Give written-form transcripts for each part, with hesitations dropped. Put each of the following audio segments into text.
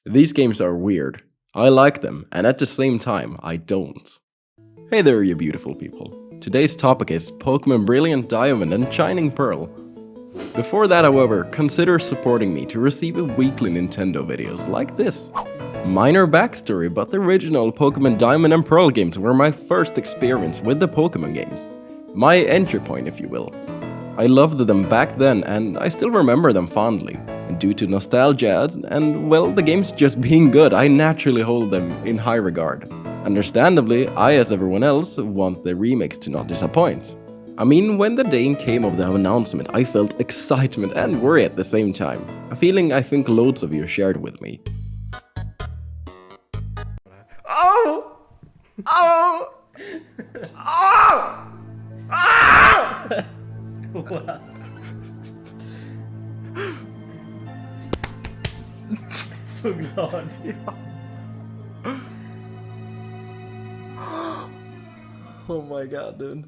These games are weird. I like them, and at the same time, I don't. Hey there, you beautiful people. Today's topic is Pokemon Brilliant Diamond and Shining Pearl. Before that, however, consider supporting me to receive weekly Nintendo videos like this. Minor backstory, but the original Pokemon Diamond and Pearl games were my first experience with the Pokemon games. My entry point, if you will. I loved them back then, and I still remember them fondly. And due to nostalgia and, well, the games just being good, I naturally hold them in high regard. Understandably, I, as everyone else, want the remakes to not disappoint. I mean, when the day came of the announcement, I felt excitement and worry at the same time. A feeling I think loads of you shared with me. Oh! Oh! Oh! Oh! What? Så glad. Oh my god, dude.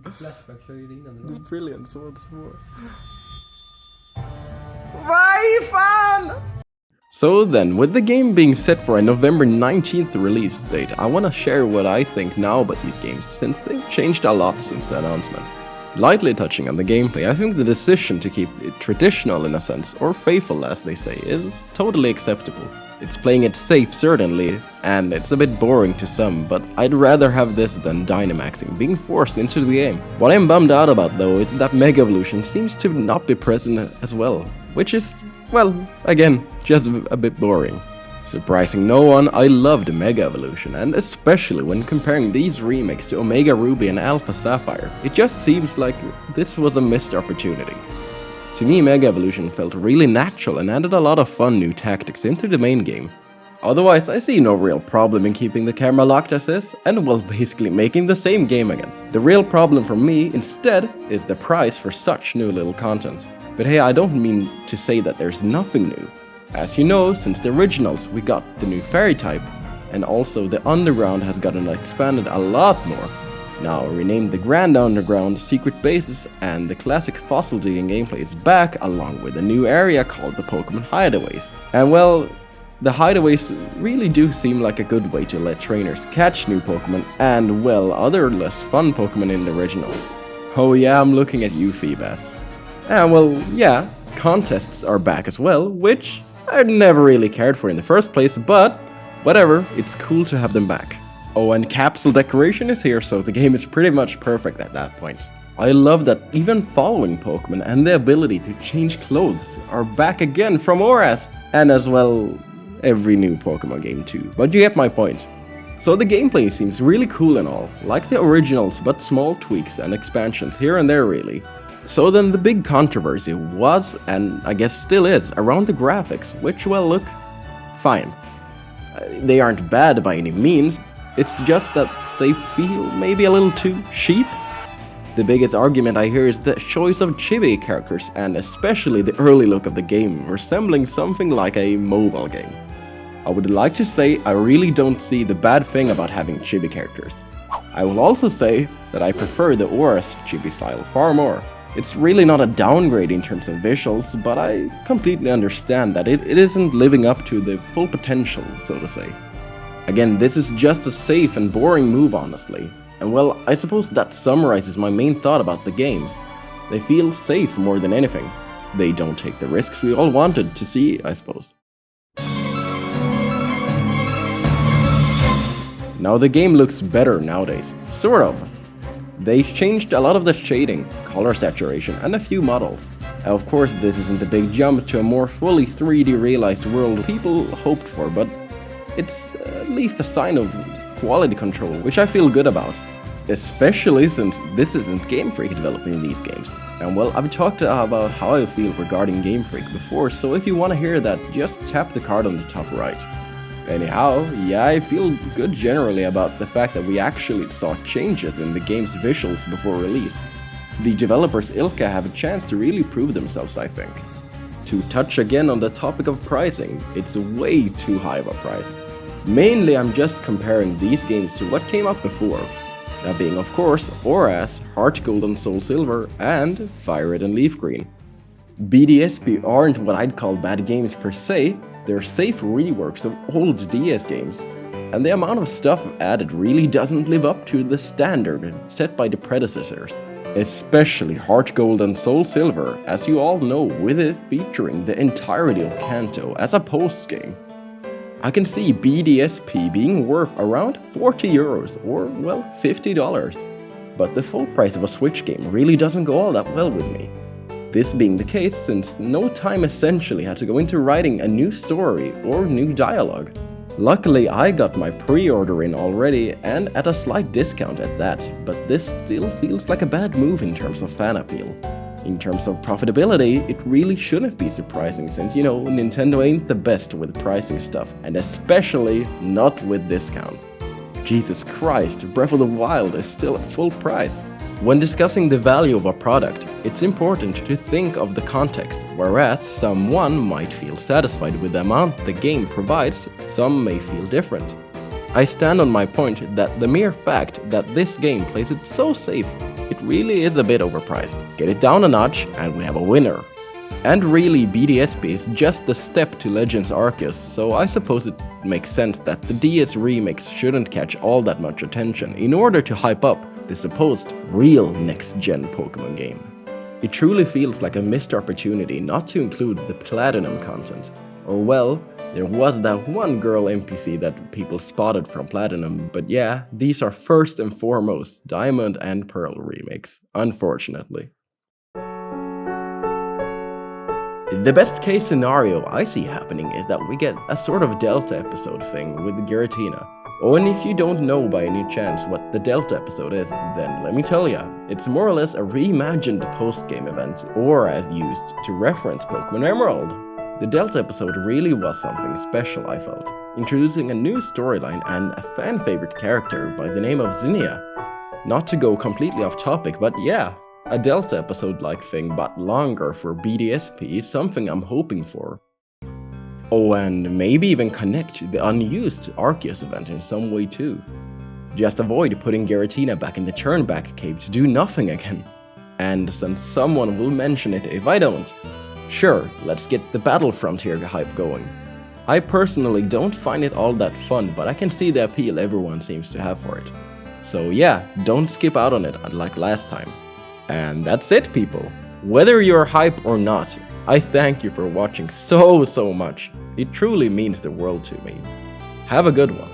Flashback kör ju innan It's brilliant, so what's more? Why fan? So then, with the game being set for a November 19th release date, I want to share what I think now about these games, since they've changed a lot since the announcement. Lightly touching on the gameplay, I think the decision to keep it traditional in a sense, or faithful as they say, is totally acceptable. It's playing it safe certainly, and it's a bit boring to some, but I'd rather have this than Dynamaxing being forced into the game. What I'm bummed out about though is that Mega Evolution seems to not be present as well, which is, well, again, just a bit boring. Surprising no one, I loved Mega Evolution, and especially when comparing these remakes to Omega Ruby and Alpha Sapphire, it just seems like this was a missed opportunity. To me, Mega Evolution felt really natural and added a lot of fun new tactics into the main game. Otherwise, I see no real problem in keeping the camera locked as is, and well, basically making the same game again. The real problem for me, instead, is the price for such new little content. But hey, I don't mean to say that there's nothing new. As you know, since the originals, we got the new fairy type, and also the underground has gotten expanded a lot more. Now renamed the Grand Underground, secret bases, and the classic fossil digging gameplay is back, along with a new area called the Pokemon Hideaways. And well, the hideaways really do seem like a good way to let trainers catch new Pokemon and, well, other less fun Pokemon in the originals. Oh yeah, I'm looking at you, Feebas. And well, yeah, contests are back as well, which I never really cared for in the first place, but whatever, it's cool to have them back. Oh, and capsule decoration is here, so the game is pretty much perfect at that point. I love that even following Pokemon and the ability to change clothes are back again from ORAS, and as well, every new Pokemon game too, but you get my point. So the gameplay seems really cool and all, like the originals, but small tweaks and expansions here and there really. So then the big controversy was, and I guess still is, around the graphics, which, well, look, fine. They aren't bad by any means, it's just that they feel maybe a little too cheap. The biggest argument I hear is the choice of chibi characters, and especially the early look of the game resembling something like a mobile game. I would like to say I really don't see the bad thing about having chibi characters. I will also say that I prefer the ORAS chibi style far more. It's really not a downgrade in terms of visuals, but I completely understand that it isn't living up to the full potential, so to say. Again, this is just a safe and boring move, honestly. And well, I suppose that summarizes my main thought about the games. They feel safe more than anything. They don't take the risks we all wanted to see, I suppose. Now the game looks better nowadays, sort of. They changed a lot of the shading, color saturation, and a few models. Of course, this isn't a big jump to a more fully 3D realized world people hoped for, but it's at least a sign of quality control, which I feel good about. Especially since this isn't Game Freak developing these games. And well, I've talked about how I feel regarding Game Freak before, so if you want to hear that, just tap the card on the top right. Anyhow, yeah, I feel good generally about the fact that we actually saw changes in the game's visuals before release. The developers Ilka have a chance to really prove themselves, I think. To touch again on the topic of pricing, it's way too high of a price. Mainly I'm just comparing these games to what came up before. That being of course ORAS, Heart Gold and Soul Silver, and Fire Red and Leaf Green. BDSP aren't what I'd call bad games per se, they're safe reworks of old DS games, and the amount of stuff added really doesn't live up to the standard set by the predecessors. Especially Heart Gold and Soul Silver, as you all know, with it featuring the entirety of Kanto as a post-game. I can see BDSP being worth around 40 euros or, well, $50, but the full price of a Switch game really doesn't go all that well with me. This being the case since no time essentially had to go into writing a new story or new dialogue. Luckily I got my pre-order in already and at a slight discount at that, but this still feels like a bad move in terms of fan appeal. In terms of profitability, it really shouldn't be surprising since, you know, Nintendo ain't the best with pricing stuff, and especially not with discounts. Jesus Christ, Breath of the Wild is still at full price. When discussing the value of a product, it's important to think of the context. Whereas someone might feel satisfied with the amount the game provides, some may feel different. I stand on my point that the mere fact that this game plays it so safe, it really is a bit overpriced. Get it down a notch and we have a winner. And really, BDSP is just the step to Legends Arceus, so I suppose it makes sense that the DS remakes shouldn't catch all that much attention in order to hype up the supposed real next-gen Pokemon game. It truly feels like a missed opportunity not to include the Platinum content. Or well, there was that one girl NPC that people spotted from Platinum, but yeah, these are first and foremost Diamond and Pearl remakes, unfortunately. The best case scenario I see happening is that we get a sort of Delta episode thing with Giratina. Oh, and if you don't know by any chance what the Delta episode is, then let me tell ya, it's more or less a reimagined post-game event, or as used to reference Pokemon Emerald. The Delta episode really was something special, I felt, introducing a new storyline and a fan-favorite character by the name of Zinnia. Not to go completely off topic, but yeah, a Delta episode-like thing but longer for BDSP is something I'm hoping for. Oh, and maybe even connect the unused Arceus event in some way too. Just avoid putting Giratina back in the Turnback Cave to do nothing again. And since someone will mention it if I don't, sure, let's get the Battle Frontier hype going. I personally don't find it all that fun, but I can see the appeal everyone seems to have for it. So yeah, don't skip out on it like last time. And that's it, people. Whether you're hype or not, I thank you for watching so much. It truly means the world to me. Have a good one.